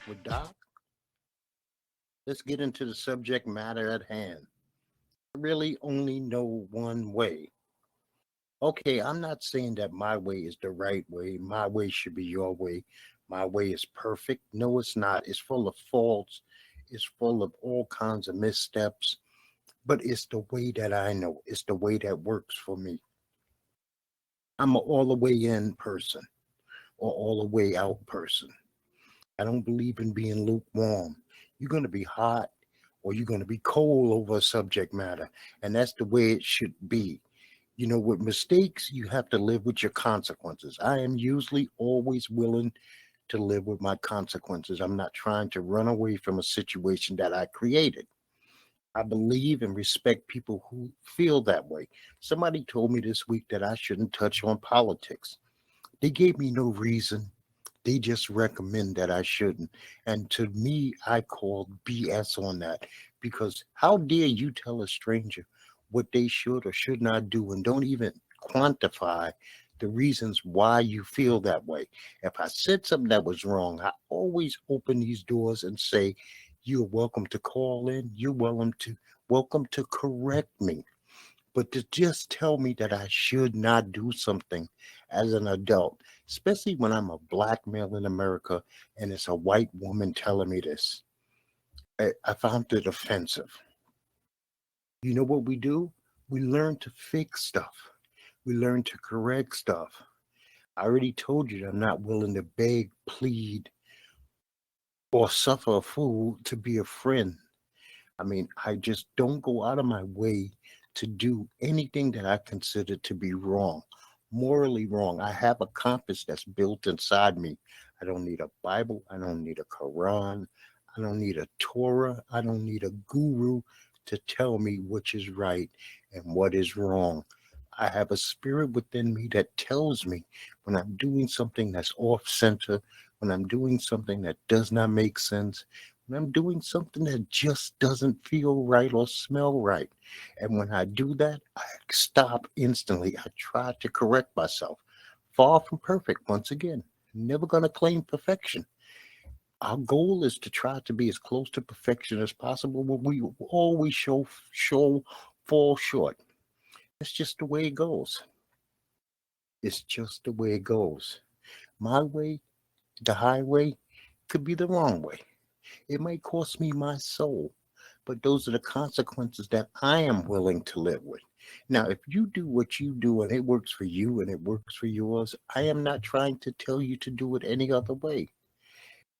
with Doc. Let's get into the subject matter at hand. I really only know one way. Okay, I'm not saying that my way is the right way. My way should be your way. My way is perfect. No, it's not. It's full of faults. It's full of all kinds of missteps. But it's the way that I know. It's the way that works for me. I'm an all the way in person or all the way out person. I don't believe in being lukewarm. You're going to be hot or you're going to be cold over a subject matter. And that's the way it should be. With mistakes, you have to live with your consequences. I am usually always willing to live with my consequences. I'm not trying to run away from a situation that I created. I believe and respect people who feel that way. Somebody told me this week that I shouldn't touch on politics. They gave me no reason. They just recommend that I shouldn't. And to me, I call BS on that because how dare you tell a stranger what they should or should not do and don't even quantify the reasons why you feel that way. If I said something that was wrong, I always open these doors and say, you're welcome to call in. You're welcome to correct me. But to just tell me that I should not do something as an adult, especially when I'm a black male in America and it's a white woman telling me this, I found it offensive. You know what we do? We learn to fix stuff. We learn to correct stuff. I already told you that I'm not willing to beg, plead, or suffer a fool to be a friend. I mean, I just don't go out of my way to do anything that I consider to be wrong, morally wrong. I have a compass that's built inside me. I don't need a Bible. I don't need a Quran. I don't need a Torah. I don't need a guru to tell me which is right and what is wrong. I have a spirit within me that tells me when I'm doing something that's off center, when I'm doing something that does not make sense, when I'm doing something that just doesn't feel right or smell right. And when I do that, I stop instantly. I try to correct myself. Far from perfect, once again. Never going to claim perfection. Our goal is to try to be as close to perfection as possible, but we always show fall short. It's just the way it goes. It's just the way it goes. My way, the highway, could be the wrong way. It may cost me my soul, but those are the consequences that I am willing to live with. Now, if you do what you do and it works for you and it works for yours, I am not trying to tell you to do it any other way.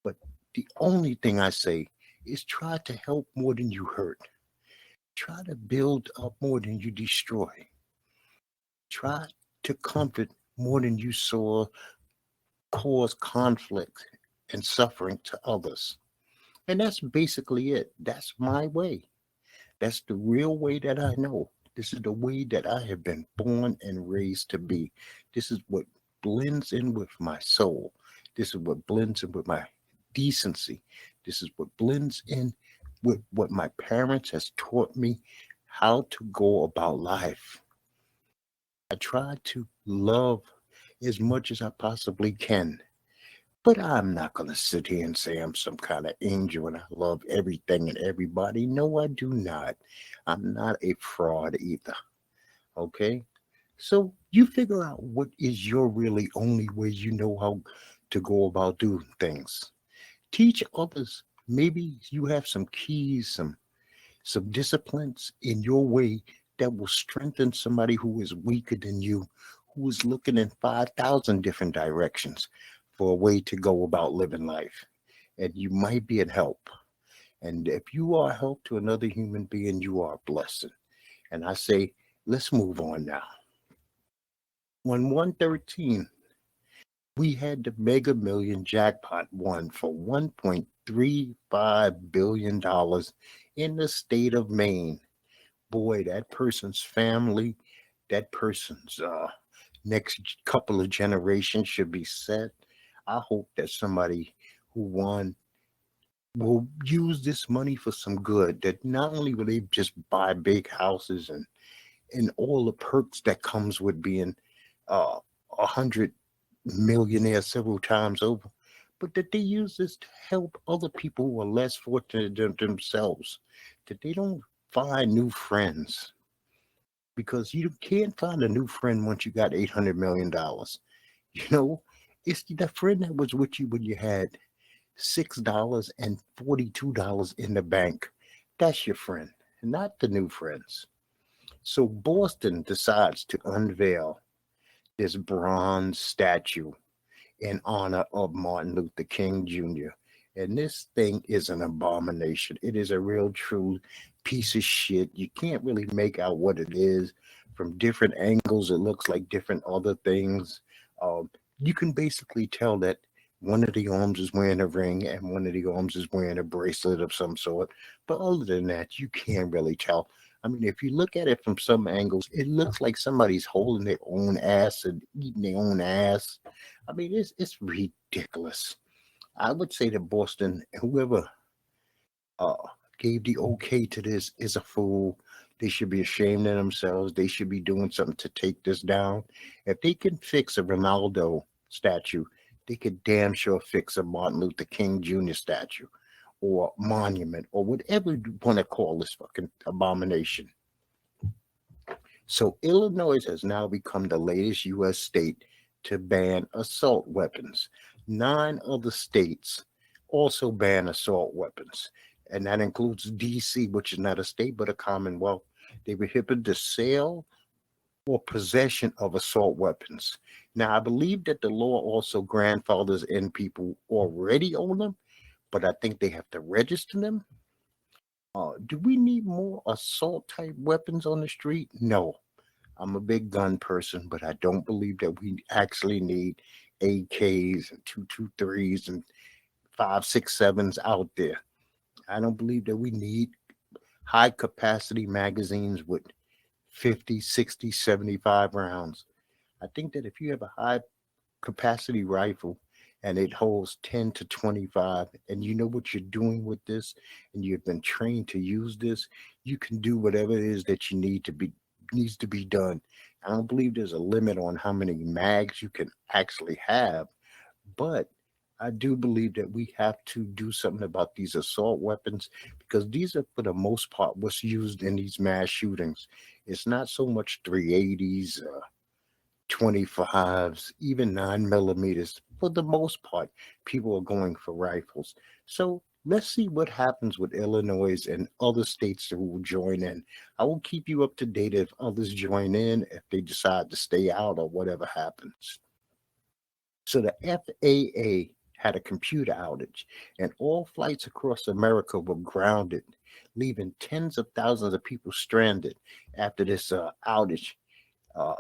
But the only thing I say is try to help more than you hurt. Try to build up more than you destroy. Try to comfort more than you saw cause conflict and suffering to others. And that's basically it. That's my way. That's the real way that I know. This is the way that I have been born and raised to be. This is what blends in with my soul. This is what blends in with my decency. This is what blends in with what my parents has taught me how to go about life. I try to love as much as I possibly can. But I'm not going to sit here and say I'm some kind of angel and I love everything and everybody. No, I do not. I'm not a fraud either. Okay? So you figure out what is your really only way you know how to go about doing things. Teach others. Maybe you have some keys, some disciplines in your way that will strengthen somebody who is weaker than you, who is looking in 5,000 different directions for a way to go about living life. And you might be a help. And if you are a help to another human being, you are a blessing. And I say, let's move on now. On 113, we had the Mega Million jackpot won for $1.35 billion in the state of Maine. Boy, that person's family, that person's next couple of generations should be set. I hope that somebody who won will use this money for some good. That not only will they just buy big houses and all the perks that comes with being 100 millionaire several times over, but that they use this to help other people who are less fortunate than themselves, that they don't find new friends because you can't find a new friend once you got $800 million. You know, it's the friend that was with you when you had $6 and $42 in the bank. That's your friend, not the new friends. So Boston decides to unveil this bronze statue in honor of Martin Luther King Jr. And this thing is an abomination. It is a real true piece of shit. You can't really make out what it is. From different angles, it looks like different other things. You can basically tell that one of the arms is wearing a ring and one of the arms is wearing a bracelet of some sort. But other than that, you can't really tell. I mean, if you look at it from some angles, it looks like somebody's holding their own ass and eating their own ass. I mean, it's ridiculous. I would say that Boston, whoever uh, gave the okay to this, is a fool. They should be ashamed of themselves. They should be doing something to take this down. If they can fix a Ronaldo statue, they could damn sure fix a Martin Luther King Jr. statue or monument or whatever you want to call this fucking abomination. So Illinois has now become the latest U.S. state to ban assault weapons. 9 other states also ban assault weapons, and that includes D.C., which is not a state but a commonwealth. They prohibit the sale or possession of assault weapons. Now, I believe that the law also grandfathers in people already own them, but I think they have to register them. Do we need more assault type weapons on the street? No. I'm a big gun person, but I don't believe that we actually need AKs and 223s and 5.67s out there. I don't believe that we need high capacity magazines with 50, 60, 75 rounds. I think that if you have a high capacity rifle and it holds 10 to 25 and you know what you're doing with this and you've been trained to use this, you can do whatever it is that you need to be needs to be done. I don't believe there's a limit on how many mags you can actually have, but I do believe that we have to do something about these assault weapons because these are, for the most part, what's used in these mass shootings. It's not so much 380s, 25s, even 9 millimeters. For the most part, people are going for rifles. So let's see what happens with Illinois and other states who will join in. I will keep you up to date if others join in, if they decide to stay out or whatever happens. So the FAA had a computer outage, and all flights across America were grounded, leaving tens of thousands of people stranded after this outage.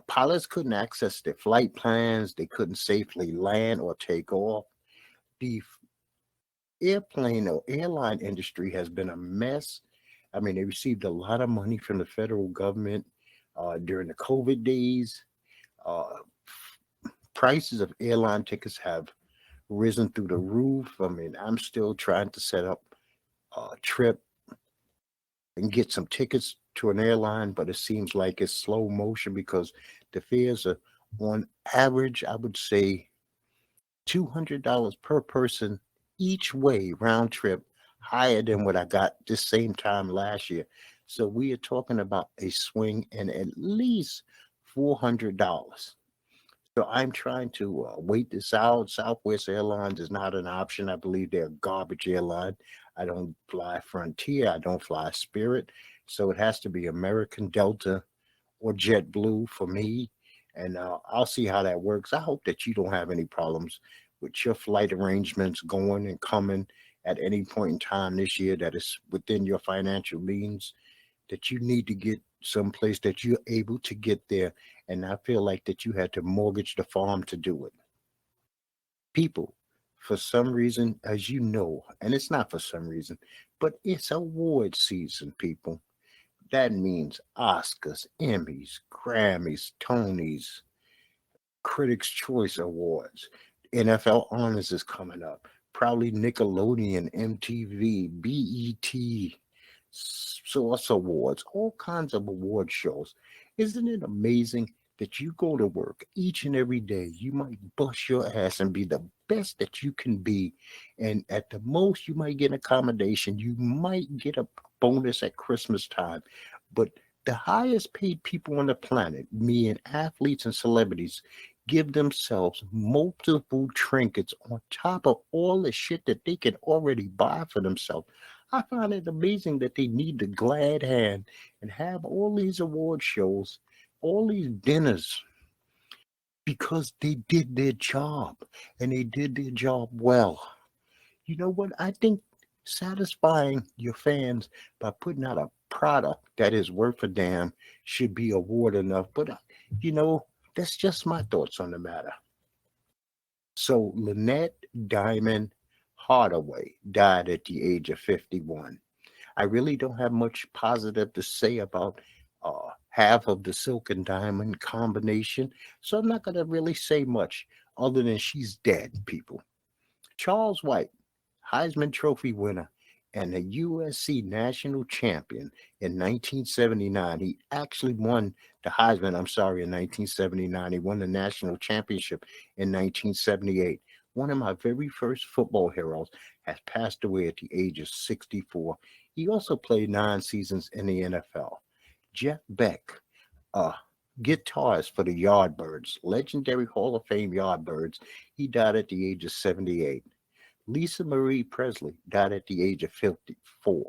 Pilots couldn't access their flight plans, they couldn't safely land or take off. The airplane or airline industry has been a mess. I mean, they received a lot of money from the federal government during the COVID days. Uh, Prices of airline tickets have risen through the roof. I mean, I'm still trying to set up a trip and get some tickets to an airline, but it seems like it's slow motion because the fares are on average, I would say $200 per person each way round trip, higher than what I got this same time last year. So we are talking about a swing in at least $400. So I'm trying to wait this out. Southwest Airlines is not an option. I believe they're a garbage airline. I don't fly Frontier. I don't fly Spirit. So it has to be American, Delta, or JetBlue for me. And I'll see how that works. I hope that you don't have any problems with your flight arrangements going and coming at any point in time this year that is within your financial means, that you need to get someplace that you're able to get there and not feel like that you had to mortgage the farm to do it. People, for some reason, as you know, and it's not for some reason, but it's award season, people. That means Oscars, Emmys, Grammys, Tonys, Critics' Choice Awards. NFL Honors is coming up. Probably Nickelodeon, MTV, BET, Source Awards, all kinds of award shows. Isn't it amazing that you go to work each and every day? You might bust your ass and be the best that you can be. And at the most, you might get an accommodation. You might get a bonus at Christmas time. But the highest paid people on the planet, meaning athletes and celebrities, give themselves multiple trinkets on top of all the shit that they can already buy for themselves. I find it amazing that they need the glad hand and have all these award shows, all these dinners, because they did their job and they did their job well. You know what? I think satisfying your fans by putting out a product that is worth a damn should be award enough. But, you know, that's just my thoughts on the matter. So, Lynnette Diamond Hardaway died at the age of 51. I really don't have much positive to say about half of the silk and diamond combination, so I'm not going to really say much other than she's dead, people. Charles White, Heisman Trophy winner and a USC national champion in 1979. He actually won the Heisman, I'm sorry, in 1979. He won the national championship in 1978. One of my very first football heroes has passed away at the age of 64. He also played 9 seasons in the NFL. Jeff Beck, uh, guitarist for the Yardbirds, legendary Hall of Fame Yardbirds. He died at the age of 78. Lisa Marie Presley died at the age of 54.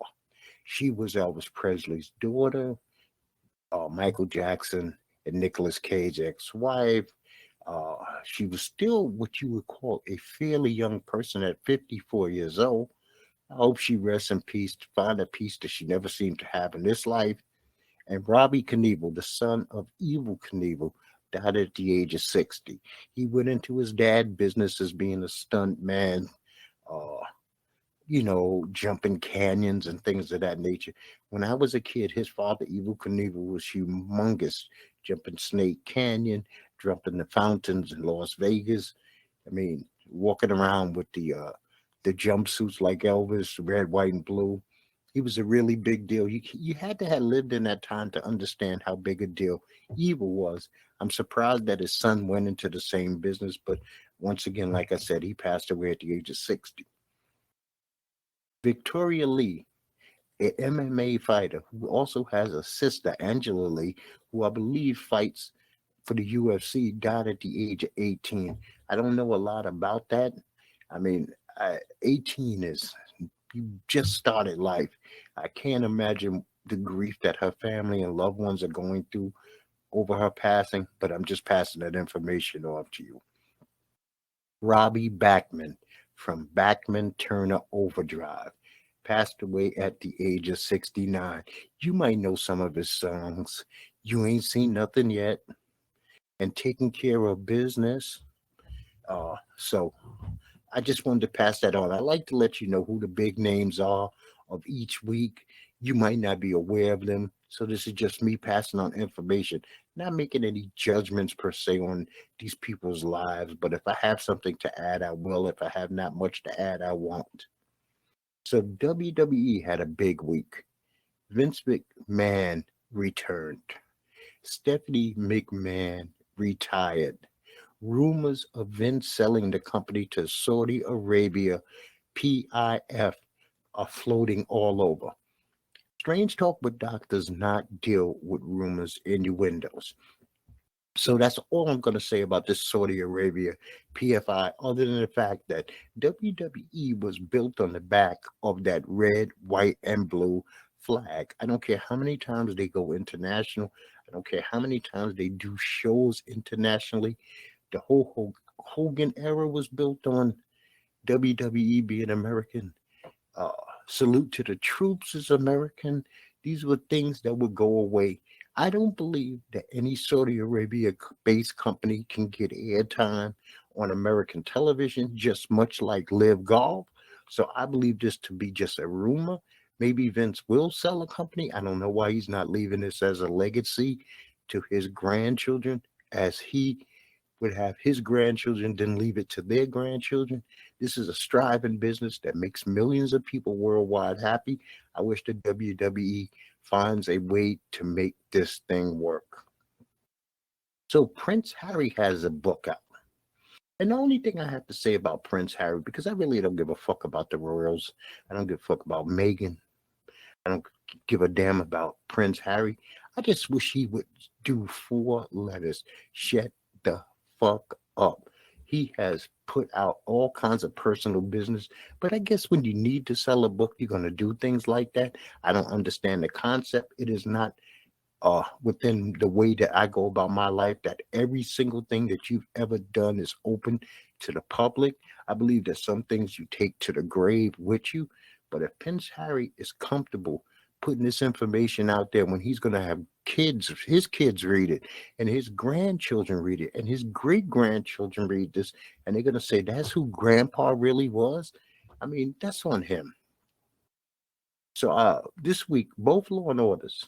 She was Elvis Presley's daughter, Michael Jackson and Nicolas Cage ex-wife. She was still what you would call a fairly young person at 54 years old. I hope she rests in peace to find a peace that she never seemed to have in this life. And Robbie Knievel, the son of Evil Knievel, died at the age of 60. He went into his dad business as being a stunt man, uh, jumping canyons and things of that nature. When I was a kid, his father, Evil Knievel, was humongous, jumping Snake Canyon, jumping the fountains in Las Vegas. I mean, walking around with the jumpsuits like Elvis, red, white, and blue. He was a really big deal. You had to have lived in that time to understand how big a deal Evil was. I'm surprised that his son went into the same business, but once again, like I said, he passed away at the age of 60. Victoria Lee, an MMA fighter who also has a sister, Angela Lee, who I believe fights for the UFC, died at the age of 18. I don't know a lot about that. I mean, 18 is, you just started life. I can't imagine the grief that her family and loved ones are going through over her passing, but I'm just passing that information off to you. Robbie Bachman from Bachman Turner Overdrive passed away at the age of 69. You might know some of his songs. You Ain't Seen Nothing Yet and Taking Care of Business. So I just wanted to pass that on. I like to let you know who the big names are of each week. You might not be aware of them. So this is just me passing on information, not making any judgments per se on these people's lives. But if I have something to add, I will. If I have not much to add, I won't. So WWE had a big week. Vince McMahon returned. Stephanie McMahon retired. Rumors of Vince selling the company to Saudi Arabia, PIF, are floating all over. Strange talk, but doctors not deal with rumors, innuendos. So that's all I'm going to say about this Saudi Arabia PFI, other than the fact that WWE was built on the back of that red, white, and blue flag. I don't care how many times they go international. I don't care how many times they do shows internationally. The whole Hogan era was built on WWE being American. Uh, Salute to the troops is American. These were things that would go away. I don't believe that any Saudi Arabia based company can get airtime on American television, just much like Live Golf. So I believe this to be just a rumor. Maybe Vince will sell a company. I don't know why he's not leaving this as a legacy to his grandchildren, as he would have his grandchildren then leave it to their grandchildren. This is a striving business that makes millions of people worldwide happy. I wish the WWE finds a way to make this thing work. So Prince Harry has a book out. And the only thing I have to say about Prince Harry, because I really don't give a fuck about the royals, I don't give a fuck about Meghan, I don't give a damn about Prince Harry. I just wish he would do 4 letters. Shut the fuck up. He has put out all kinds of personal business, but I guess when you need to sell a book, you're going to do things like that. I don't understand the concept. It is not within the way that I go about my life, that every single thing that you've ever done is open to the public. I believe that some things you take to the grave with you. But if Prince Harry is comfortable putting this information out there when he's going to have kids, his kids read it, and his grandchildren read it, and his great grandchildren read this, and they're going to say that's who grandpa really was, I mean, that's on him. So this week, both Law and Orders,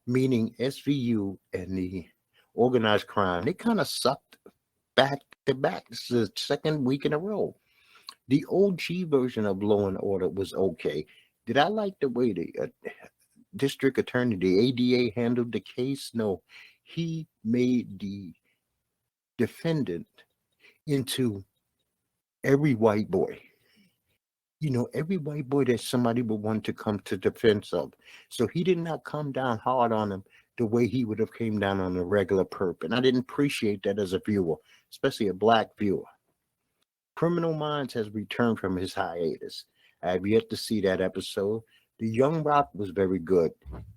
meaning SVU and the organized crime, they kind of sucked back to back. This is the second week in a row. The OG version of Law and Order was okay. Did I like the way the district attorney, the ADA, handled the case? No. He made the defendant into every white boy. You know, every white boy that somebody would want to come to defense of. So he did not come down hard on him the way he would have came down on a regular perp. And I didn't appreciate that as a viewer, especially a black viewer. Criminal Minds has returned from his hiatus. I have yet to see that episode. The Young Rock was very good.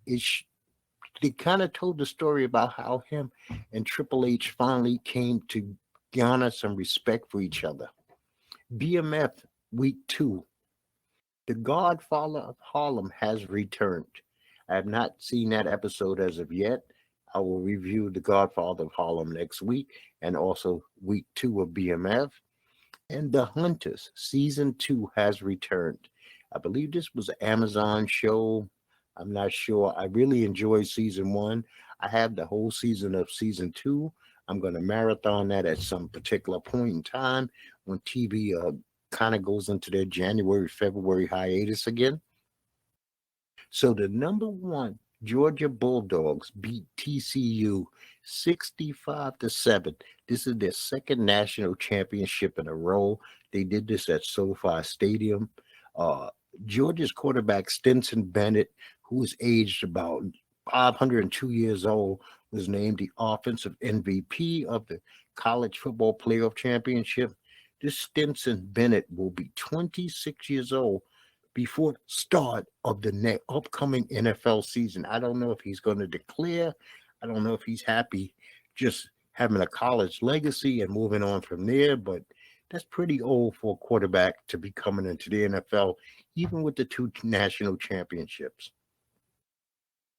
They kind of told the story about how him and Triple H finally came to garner some respect for each other. BMF Week 2. The Godfather of Harlem has returned. I have not seen that episode as of yet. I will review The Godfather of Harlem next week and also week 2 of BMF. And The Hunters season 2 has returned. I believe this was an Amazon show. I'm not sure. I really enjoyed season 1. I have the whole season of season 2. I'm going to marathon that at some particular point in time when TV kind of goes into their January, February hiatus again. So the number 1 Georgia Bulldogs beat TCU 65-7. This is their second national championship in a row. They did this at SoFi Stadium. Georgia's quarterback Stetson Bennet, who is aged about 502 years old, was named the offensive MVP of the College Football Playoff Championship. This Stetson Bennet will be 26 years old before the start of the upcoming NFL season. I don't know if he's going to declare. I don't know if he's happy just having a college legacy and moving on from there, but that's pretty old for a quarterback to be coming into the NFL, even with the 2 national championships.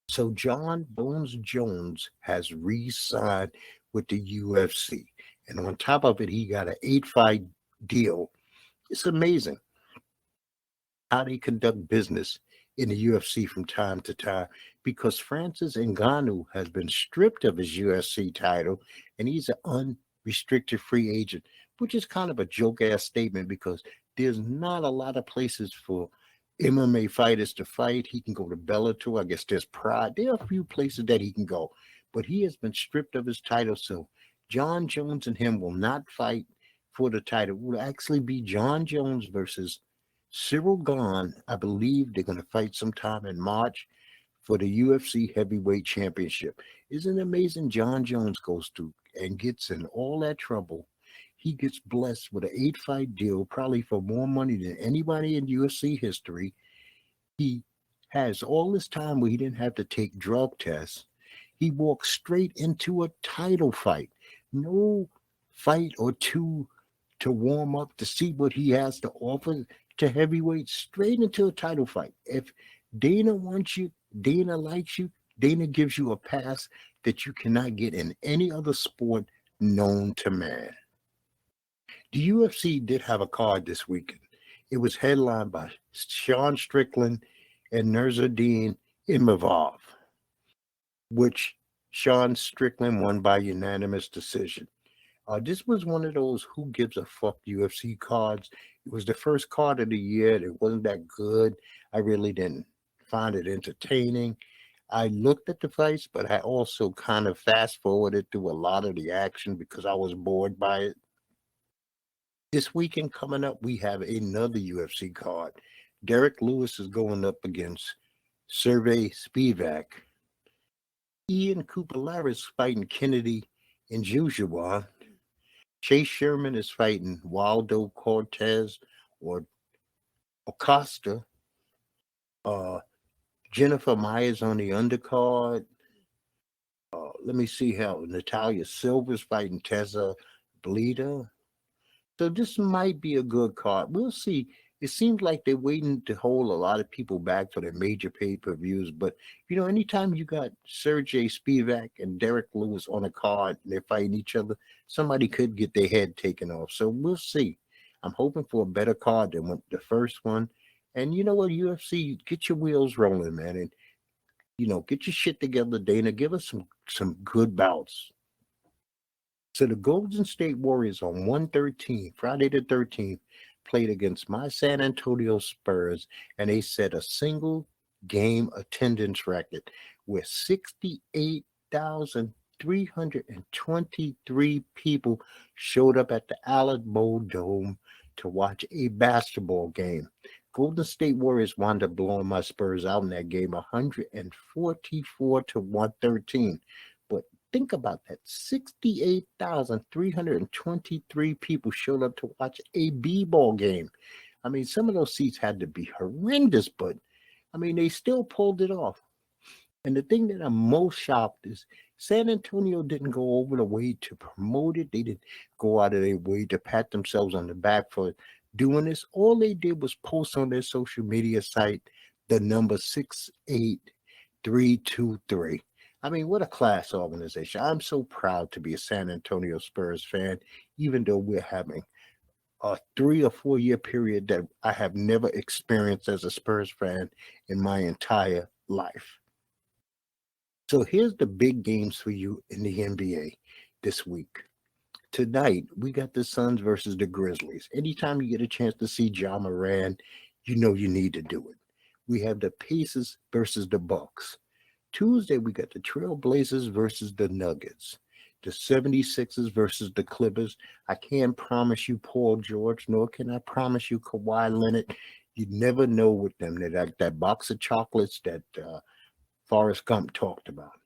So John Bones Jones has re-signed with the UFC. And on top of it, he got an 8-fight deal. It's amazing how they conduct business in the UFC from time to time, because Francis Ngannou has been stripped of his UFC title and he's an unrestricted free agent, which is kind of a joke-ass statement because there's not a lot of places for MMA fighters to fight. He can go to Bellator. I guess there's Pride. There are a few places that he can go, but he has been stripped of his title. So John Jones and him will not fight for the title. It will actually be John Jones versus Cyril Gahn. I believe they're going to fight sometime in March for the UFC Heavyweight Championship. Isn't it amazing? John Jones goes through and gets in all that trouble. He gets blessed with an 8-fight deal, probably for more money than anybody in UFC history. He has all this time where he didn't have to take drug tests. He walked straight into a title fight. No fight or two to warm up to see what he has to offer to heavyweight, straight into a title fight. If Dana wants you, Dana likes you, Dana gives you a pass that you cannot get in any other sport known to man. The UFC did have a card this weekend. It was headlined by Sean Strickland and Nurzuddin Imavov, which Sean Strickland won by unanimous decision. This was one of those who gives a fuck UFC cards. It was the first card of the year. It wasn't that good. I really didn't find it entertaining. I looked at the fights, but I also kind of fast forwarded through a lot of the action because I was bored by it. This weekend coming up, we have another UFC card. Derek Lewis is going up against Sergey Spivak. Ian Cooper is fighting Kennedy and Joshua. Chase Sherman is fighting Waldo Cortez or Acosta. Uh, Jennifer Myers on the undercard. Let me see how Natalia Silver's fighting Tessa Bleeder. So this might be a good card. We'll see. It seems like they're waiting to hold a lot of people back for their major pay-per-views. But, anytime you got Sergey Spivak and Derek Lewis on a card and they're fighting each other, somebody could get their head taken off. So we'll see. I'm hoping for a better card than the first one. And you know what, UFC, get your wheels rolling, man. And, get your shit together, Dana. Give us some good bouts. So the Golden State Warriors on 1/13, Friday the 13th, played against my San Antonio Spurs, and they set a single game attendance record with 68,323 people showed up at the Alamo Dome to watch a basketball game. Golden State Warriors wound up blowing my Spurs out in that game 144 to 113. But think about that. 68,323 people showed up to watch a b-ball game. I mean, some of those seats had to be horrendous, but I mean, they still pulled it off. And the thing that I'm most shocked is San Antonio didn't go over the way to promote it. They didn't go out of their way to pat themselves on the back for doing this. All they did was post on their social media site the number 68323. I mean, what a class organization. I'm so proud to be a San Antonio Spurs fan, even though we're having a 3 or 4 year period that I have never experienced as a Spurs fan in my entire life. So here's the big games for you in the NBA this week. Tonight, we got the Suns versus the Grizzlies. Anytime you get a chance to see Ja Morant, you know you need to do it. We have the Pacers versus the Bucks. Tuesday, we got the Trailblazers versus the Nuggets. The 76ers versus the Clippers. I can't promise you Paul George, nor can I promise you Kawhi Leonard. You never know with them. They're like that box of chocolates that Forrest Gump talked about.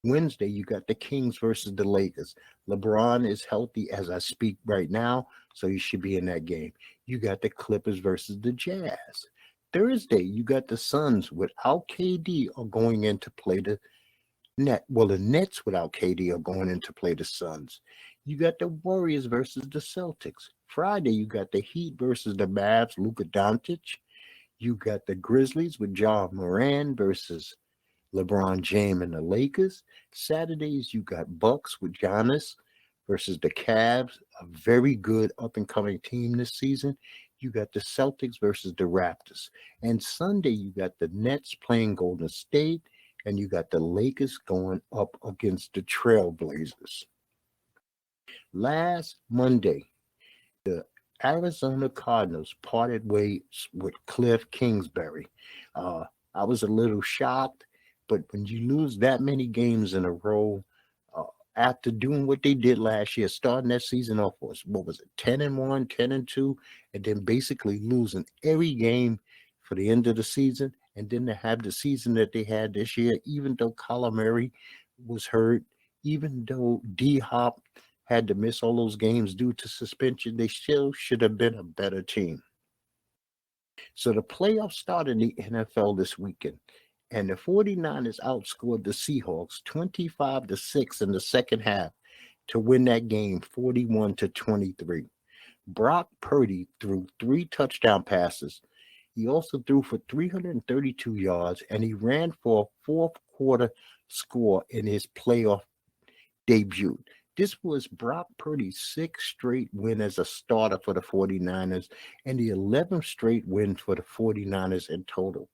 Wednesday, you got the Kings versus the Lakers. LeBron is healthy as I speak right now, so he should be in that game. You got the Clippers versus the Jazz. Thursday, you got the Suns without KD are going in to play the Net. Well, the Nets without KD are going in to play the Suns. You got the Warriors versus the Celtics. Friday, you got the Heat versus the Mavs, Luka Doncic. You got the Grizzlies with Ja Morant versus LeBron James and the Lakers. Saturdays, you got Bucks with Giannis versus the Cavs, a very good up-and-coming team this season. You got the Celtics versus the Raptors. And Sunday, you got the Nets playing Golden State, and you got the Lakers going up against the Trailblazers. Last Monday, the Arizona Cardinals parted ways with Kliff Kingsbury. I was a little shocked, but when you lose that many games in a row, after doing what they did last year, starting that season off was, 10-1, 10-2, and then basically losing every game for the end of the season, and then to have the season that they had this year, even though Kyler Murray was hurt, even though D-Hop had to miss all those games due to suspension, they still should have been a better team. So the playoffs start in the NFL this weekend. And the 49ers outscored the Seahawks 25-6 in the second half to win that game 41-23. Brock Purdy threw 3 touchdown passes. He also threw for 332 yards, and he ran for a fourth quarter score in his playoff debut. This was Brock Purdy's 6th straight win as a starter for the 49ers and the 11th straight win for the 49ers in total.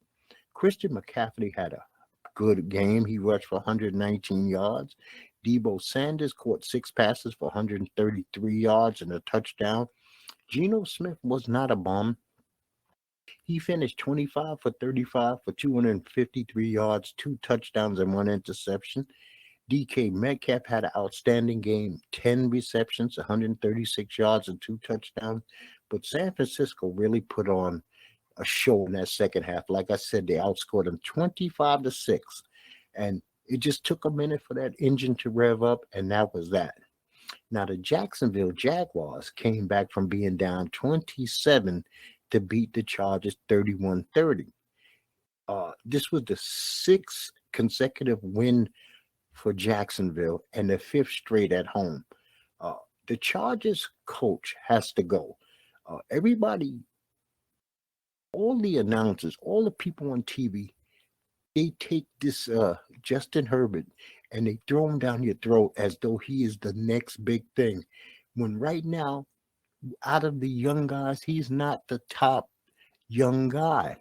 Christian McCaffrey had a good game. He rushed for 119 yards. Deebo Sanders caught 6 passes for 133 yards and a touchdown. Geno Smith was not a bum. He finished 25 for 35 for 253 yards, 2 touchdowns, and 1 interception. DK Metcalf had an outstanding game, 10 receptions, 136 yards, and 2 touchdowns. But San Francisco really put on a show in that second half. Like I said, they outscored them 25-6. And it just took a minute for that engine to rev up, and that was that. Now, the Jacksonville Jaguars came back from being down 27 to beat the Chargers 31-30. This was the 6th consecutive win for Jacksonville and the 5th straight at home. The Chargers coach has to go. Everybody, all the announcers, all the people on TV, they take this Justin Herbert and they throw him down your throat as though he is the next big thing. When right now, out of the young guys, he's not the top young guy.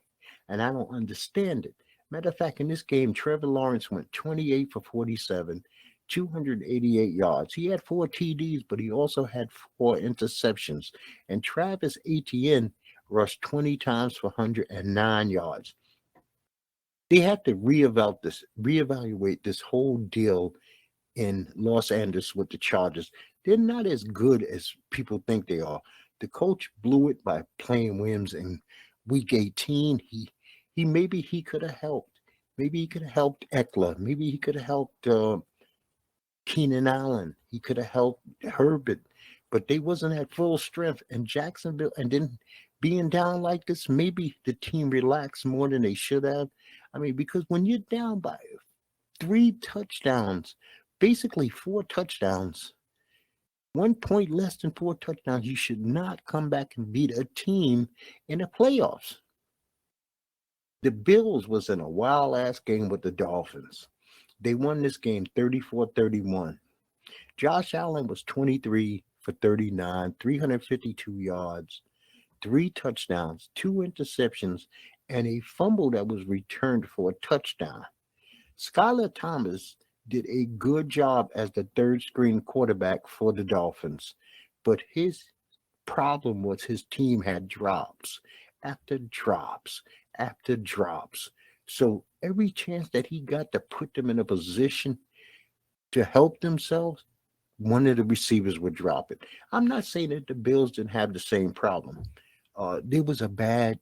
And I don't understand it. Matter of fact, in this game, Trevor Lawrence went 28 for 47, 288 yards. He had 4 TDs, but he also had 4 interceptions. And Travis Etienne rushed 20 times for 109 yards. They have to reevaluate this whole deal in Los Angeles with the Chargers. They're not as good as people think they are. The coach blew it by playing Williams in week 18. He maybe he could have helped. Maybe he could have helped Eckler. Maybe he could have helped Keenan Allen. He could have helped Herbert. But they wasn't at full strength. And Jacksonville, and then being down like this, maybe the team relaxed more than they should have. I mean, because when you're down by 3 touchdowns, basically 4 touchdowns, 1 point less than 4 touchdowns, you should not come back and beat a team in the playoffs. The Bills was in a wild-ass game with the Dolphins. They won this game 34-31. Josh Allen was 23 for 39, 352 yards, 3 touchdowns, 2 interceptions, and a fumble that was returned for a touchdown. Skylar Thomas did a good job as the third-string quarterback for the Dolphins, but his problem was his team had drops after drops after drops. So every chance that he got to put them in a position to help themselves, one of the receivers would drop it. I'm not saying that the Bills didn't have the same problem. There was a bad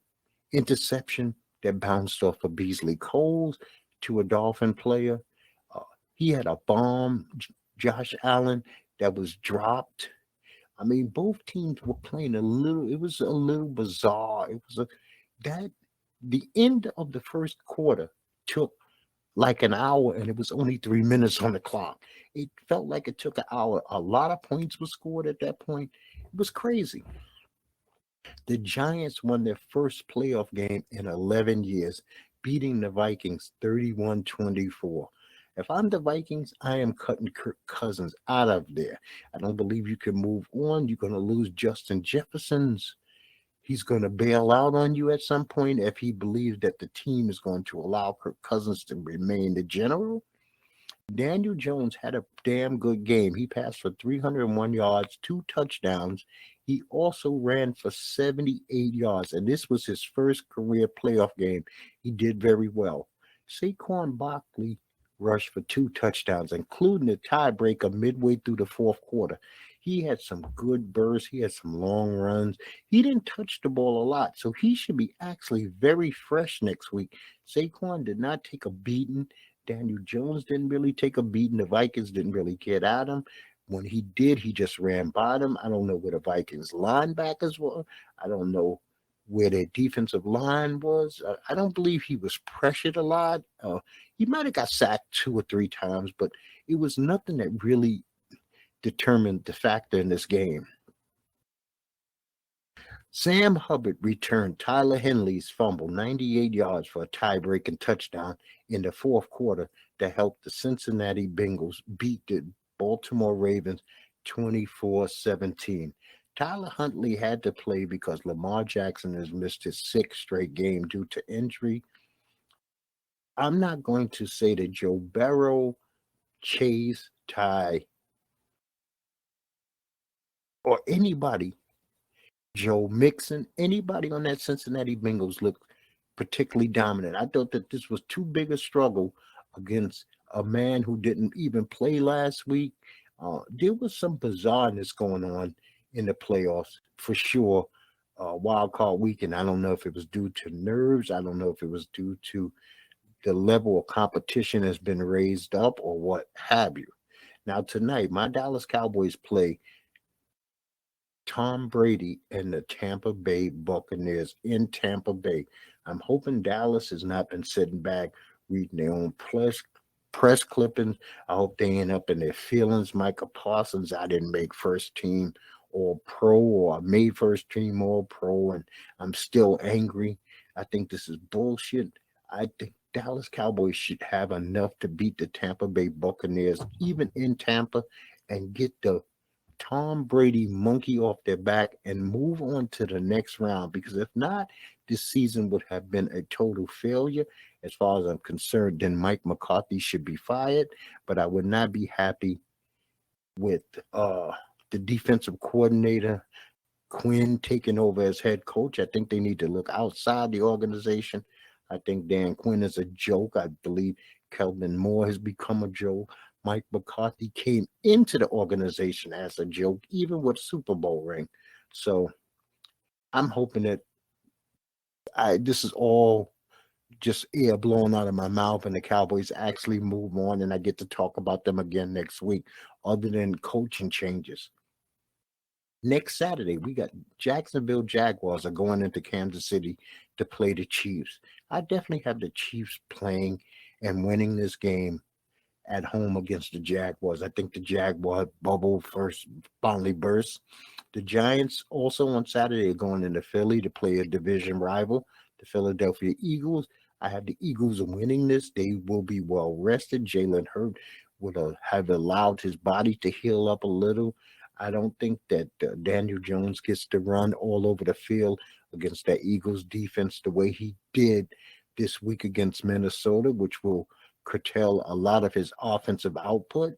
interception that bounced off of Beasley Coles to a Dolphin player. He had a bomb, Josh Allen, that was dropped. I mean, both teams were playing it was a little bizarre. The end of the first quarter took like an hour, and it was only 3 minutes on the clock. It felt like it took an hour. A lot of points were scored at that point. It was crazy. The Giants won their first playoff game in 11 years, beating the Vikings 31-24. If I'm the Vikings, I am cutting Kirk Cousins out of there. I don't believe you can move on. You're going to lose Justin Jefferson's. He's going to bail out on you at some point if he believes that the team is going to allow Kirk Cousins to remain the general. Daniel Jones had a damn good game. He passed for 301 yards, 2 touchdowns. He also ran for 78 yards, and this was his first career playoff game. He did very well. Saquon Barkley rushed for 2 touchdowns, including a tiebreaker midway through the fourth quarter. He had some good bursts. He had some long runs. He didn't touch the ball a lot, so he should be actually very fresh next week. Saquon did not take a beating. Daniel Jones didn't really take a beating. The Vikings didn't really get at him. When he did, he just ran by them. I don't know where the Vikings linebackers were. I don't know where their defensive line was. I don't believe he was pressured a lot. He might have got sacked 2 or 3 times, but it was nothing that really determined the factor in this game. Sam Hubbard returned Tyler Henley's fumble, 98 yards for a tie-breaking touchdown in the fourth quarter that helped the Cincinnati Bengals beat the Baltimore Ravens 24-17. Tyler Huntley had to play because Lamar Jackson has missed his 6th straight game due to injury. I'm not going to say that Joe Burrow, Chase, Ty, or anybody, Joe Mixon, anybody on that Cincinnati Bengals looked particularly dominant. I thought that this was too big a struggle against a man who didn't even play last week. There was some bizarreness going on in the playoffs for sure. Wild card weekend. I don't know if it was due to nerves. I don't know if it was due to the level of competition has been raised up or what have you. Now tonight, my Dallas Cowboys play Tom Brady and the Tampa Bay Buccaneers in Tampa Bay. I'm hoping Dallas has not been sitting back reading their own press clippings. I hope they end up in their feelings. Micah Parsons, I didn't make first team or pro, or I made first team all pro, and I'm still angry. I think this is bullshit. I think Dallas Cowboys should have enough to beat the Tampa Bay Buccaneers, even in Tampa, and get the Tom Brady monkey off their back and move on to the next round. Because if not, this season would have been a total failure. As far as I'm concerned, then Mike McCarthy should be fired. But I would not be happy with the defensive coordinator, Quinn, taking over as head coach. I think they need to look outside the organization. I think Dan Quinn is a joke. I believe Kelvin Moore has become a joke. Mike McCarthy came into the organization as a joke, even with Super Bowl ring. So I'm hoping that this is all just air blowing out of my mouth and the Cowboys actually move on and I get to talk about them again next week, other than coaching changes. Next Saturday, we got Jacksonville Jaguars are going into Kansas City to play the Chiefs. I definitely have the Chiefs playing and winning this game at home against the Jaguars. I think the Jaguar bubble first finally burst. The Giants also on Saturday are going into Philly to play a division rival, the Philadelphia Eagles. I have the Eagles winning this. They will be well rested. Jalen Hurts would have allowed his body to heal up a little. I don't think that Daniel Jones gets to run all over the field against that Eagles defense the way he did this week against Minnesota, which will curtail a lot of his offensive output.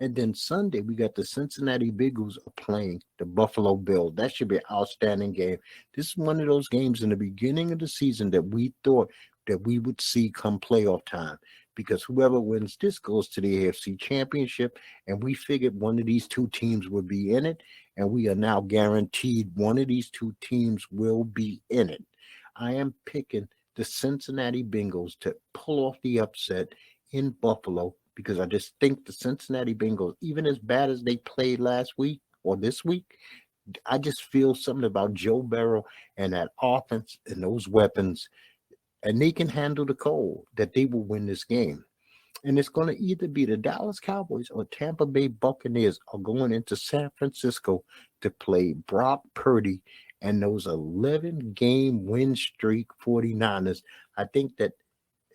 And then Sunday, we got the Cincinnati Bengals playing the Buffalo Bills. That should be an outstanding game. This is one of those games in the beginning of the season that we thought that we would see come playoff time, because whoever wins this goes to the AFC Championship, and we figured one of these two teams would be in it, and we are now guaranteed one of these two teams will be in it. I am picking the Cincinnati Bengals to pull off the upset in Buffalo, because I just think the Cincinnati Bengals, even as bad as they played last week or this week, I just feel something about Joe Burrow and that offense and those weapons, and they can handle the cold, that they will win this game. And it's going to either be the Dallas Cowboys or Tampa Bay Buccaneers are going into San Francisco to play Brock Purdy and those 11-game win streak 49ers. I think that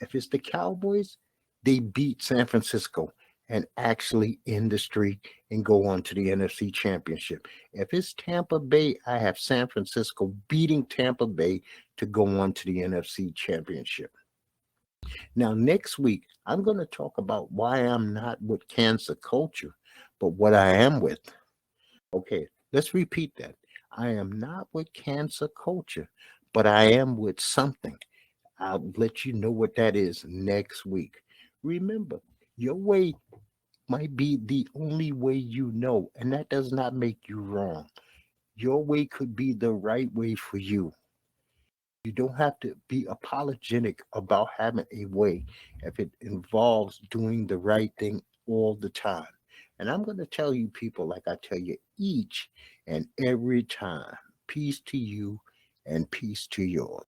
if it's the Cowboys, they beat San Francisco and actually end the streak and go on to the NFC Championship. If it's Tampa Bay, I have San Francisco beating Tampa Bay to go on to the NFC Championship. Now, next week, I'm going to talk about why I'm not with cancer culture, but what I am with. Okay, let's repeat that. I am not with cancer culture, but I am with something. I'll let you know what that is next week. Remember, your way might be the only way you know, and that does not make you wrong. Your way could be the right way for you. You don't have to be apologetic about having a way if it involves doing the right thing all the time. And I'm going to tell you, people, like I tell you each and every time, peace to you and peace to yours.